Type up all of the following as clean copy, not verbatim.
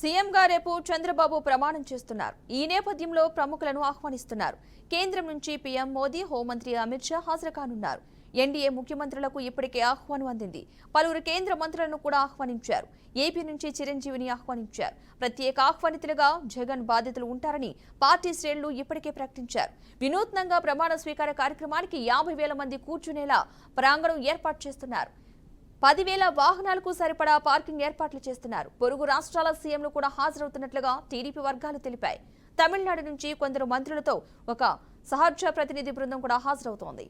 సీఎంగా రేపు చంద్రబాబు ప్రమాణం చేస్తున్నారు. ఈ నేపథ్యంలో ప్రముఖులను ఆహ్వానిస్తున్నారు. కేంద్రం నుంచి పీఎం మోదీ, హోంమంత్రి అమిత్ షా హాజరు కానున్నారు. ఎన్డీఏ ముఖ్యమంత్రులకు ఇప్పటికే ఆహ్వానం అందింది. పలువురు కేంద్ర మంత్రులను కూడా ఆహ్వానించారు. ఏపీ నుంచి చిరంజీవిని ఆహ్వానించారు. ప్రత్యేక ఆహ్వానితులుగా జగన్ బాధ్యతలు ఉంటారని పార్టీ శ్రేణులు ఇప్పటికే ప్రకటించారు. వినూత్నంగా ప్రమాణ స్వీకార కార్యక్రమానికి 50,000 మంది కూర్చునేలా ప్రాంగణం ఏర్పాటు చేస్తున్నారు. 10,000 వాహనాలకు సరిపడా పార్కింగ్ ఏర్పాట్లు చేస్తున్నారు. పొరుగు రాష్ట్రాల సీఎంలు కూడా హాజరవుతున్నట్లుగా టీడీపీ వర్గాలు తెలిపాయి. తమిళనాడు నుంచి కొందరు మంత్రులతో ఒక సహచర ప్రతినిధి బృందం కూడా హాజరవుతోంది.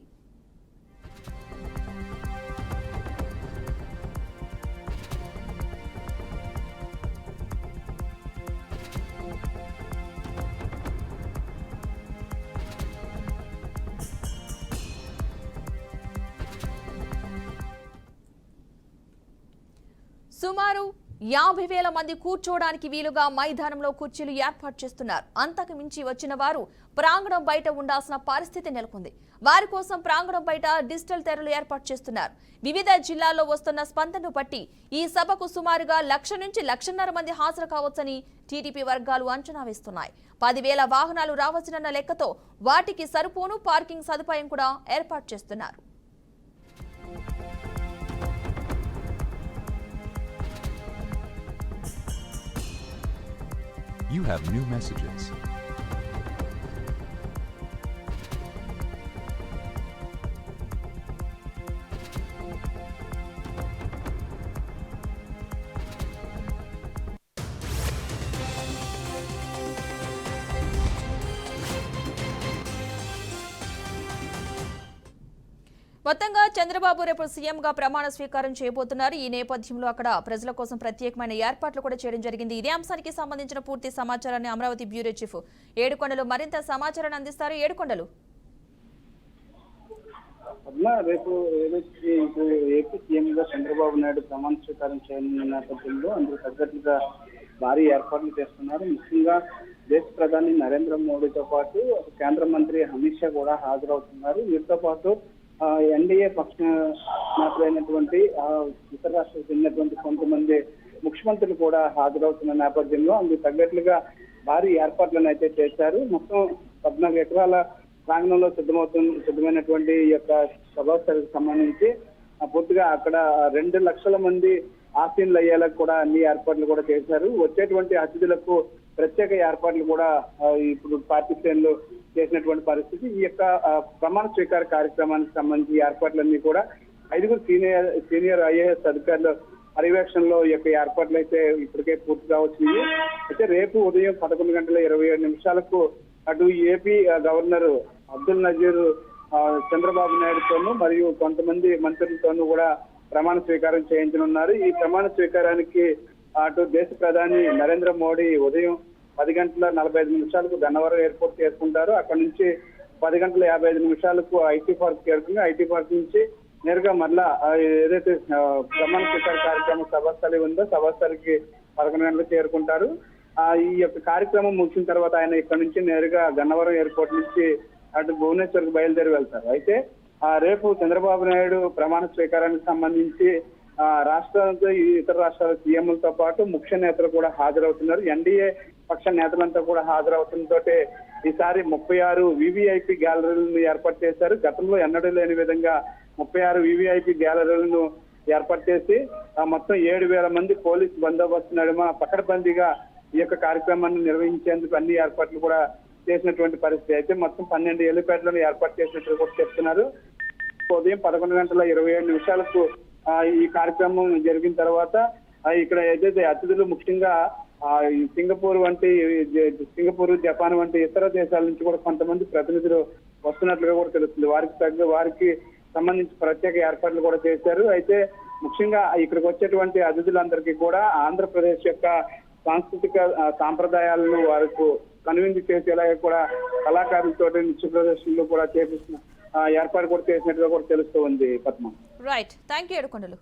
సుమారు 50,000 మంది కూర్చోవడానికి వీలుగా మైదానంలో కుర్చీలు ఏర్పాటు చేస్తున్నారు. అంతకు మించి వచ్చిన వారు ప్రాంగణం బయట ఉండాల్సిన పరిస్థితి నెలకొంది. వారి కోసం ప్రాంగణం బయట డిజిటల్ తెరలు ఏర్పాటు చేస్తున్నారు. వివిధ జిల్లాల్లో వస్తున్న స్పందనను బట్టి ఈ సభకు సుమారుగా 1,00,000 నుంచి 1,50,000 మంది హాజరు కావచ్చని టీడీపీ వర్గాలు అంచనా వేస్తున్నాయి. 10,000 వాహనాలు రావచ్చునన్న లెక్కతో వాటికి సరిపోను పార్కింగ్ సదుపాయం కూడా ఏర్పాటు చేస్తున్నారు. You have new messages. మొత్తంగా చంద్రబాబు రేపు సీఎంగా ప్రమాణ స్వీకారం చేయబోతున్నారు. ఈ నేపథ్యంలో అక్కడ ప్రజల కోసం ప్రత్యేకమైన ఏర్పాట్లు కూడా చేయడం జరిగింది. ఇదే అంశానికి సంబంధించిన పూర్తి సమాచారాన్ని అమరావతి బ్యూరో చీఫ్ ఏడుకొండలు మరింత సమాచారాన్ని అందిస్తారు. ఏడుకొండలు, రేపు ఏపీ సీఎంగా చంద్రబాబు నాయుడు ప్రమాణ స్వీకారం చేయనున్న నేపథ్యంలో అందుకు తగ్గట్టుగా భారీ ఏర్పాట్లు చేస్తున్నారు. ముఖ్యంగా దేశ ప్రధాని నరేంద్ర మోడీతో పాటు కేంద్ర మంత్రి అమిత్ షా కూడా హాజరవుతున్నారు. వీరితో పాటు ఎన్డీఏ పక్ష నేతలైనటువంటి ఇతర రాష్ట్రాలకు చెందినటువంటి కొంతమంది ముఖ్యమంత్రులు కూడా హాజరవుతున్న నేపథ్యంలో అందుకు తగ్గట్లుగా భారీ ఏర్పాట్లను అయితే చేశారు. మొత్తం 14 ఎకరాల ప్రాంగణంలో సిద్ధమైనటువంటి ఈ యొక్క సభాస్థలికి సంబంధించి పూర్తిగా అక్కడ 2 లక్షల మంది ఆసీనులు అయ్యేలా కూడా అన్ని ఏర్పాట్లు కూడా చేశారు. వచ్చేటువంటి అతిథులకు ప్రత్యేక ఏర్పాట్లు కూడా ఇప్పుడు పార్టీ శ్రేణులు చేసినటువంటి పరిస్థితి. ఈ యొక్క ప్రమాణ స్వీకార కార్యక్రమానికి సంబంధించి ఏర్పాట్లన్నీ కూడా 5 సీనియర్ ఐఏఎస్ అధికారుల పర్యవేక్షణలో ఈ యొక్క ఏర్పాట్లు అయితే ఇప్పటికే పూర్తిగా వచ్చినాయి. అయితే రేపు ఉదయం 11:27 అటు ఏపీ గవర్నర్ అబ్దుల్ నజీర్ చంద్రబాబు నాయుడుతోనూ మరియు కొంతమంది మంత్రులతోనూ కూడా ప్రమాణ స్వీకారం చేయించనున్నారు. ఈ ప్రమాణ స్వీకారానికి అటు దేశ ప్రధాని నరేంద్ర మోడీ ఉదయం 10:45 గన్నవరం ఎయిర్పోర్ట్ చేరుకుంటారు. అక్కడ నుంచి 10:55 ఐటీ పార్క్ చేరుకుని ఐటీ పార్క్ నుంచి నేరుగా మళ్ళా ఏదైతే ప్రమాణ స్వీకార కార్యక్రమం సభాస్థలి ఉందో సభాస్థలికి 11 గంటలకు చేరుకుంటారు. ఈ యొక్క కార్యక్రమం ముగిసిన తర్వాత ఆయన ఇక్కడ నుంచి నేరుగా గన్నవరం ఎయిర్పోర్ట్ నుంచి అటు భువనేశ్వర్కి బయలుదేరి వెళ్తారు. అయితే రేపు చంద్రబాబు నాయుడు ప్రమాణ స్వీకారానికి సంబంధించి రాష్ట్రాలతో ఇతర రాష్ట్రాల సీఎంలతో పాటు ముఖ్య నేతలు కూడా హాజరవుతున్నారు. ఎన్డీఏ పక్ష నేతలంతా కూడా హాజరవుతుండతో ఈసారి 36 వివిఐపి గ్యాలరీలను ఏర్పాటు చేశారు. గతంలో ఎన్నడూ లేని విధంగా 36 వివిఐపి గ్యాలరీలను ఏర్పాటు చేసి మొత్తం 7,000 మంది పోలీసు బందోబస్తు నడుమ పకడ్బందీగా ఈ యొక్క కార్యక్రమాన్ని నిర్వహించేందుకు అన్ని ఏర్పాట్లు కూడా చేసినటువంటి పరిస్థితి. అయితే మొత్తం 12 హెలిప్యాడ్లను ఏర్పాటు చేసినట్టు కూడా చెప్తున్నారు. ఉదయం 11:27 ఈ కార్యక్రమం జరిగిన తర్వాత ఇక్కడ ఏదైతే అతిథులు ముఖ్యంగా సింగపూర్, జపాన్ వంటి ఇతర దేశాల నుంచి కూడా కొంతమంది ప్రతినిధులు వస్తున్నట్లుగా కూడా తెలుస్తుంది. వారికి సంబంధించి ప్రత్యేక ఏర్పాట్లు కూడా చేశారు. అయితే ముఖ్యంగా ఇక్కడికి వచ్చేటువంటి అతిథులందరికీ కూడా ఆంధ్రప్రదేశ్ యొక్క సాంస్కృతిక సాంప్రదాయాలను వారికి కనువిందు చేసేలా కూడా కళాకారులతో నృత్య ప్రదర్శనలు కూడా చేపిస్తున్న ఏర్పాటు కూడా చేసినట్టుగా కూడా తెలుస్తూ ఉంది. Padma. Right, thank you Yedukondalu.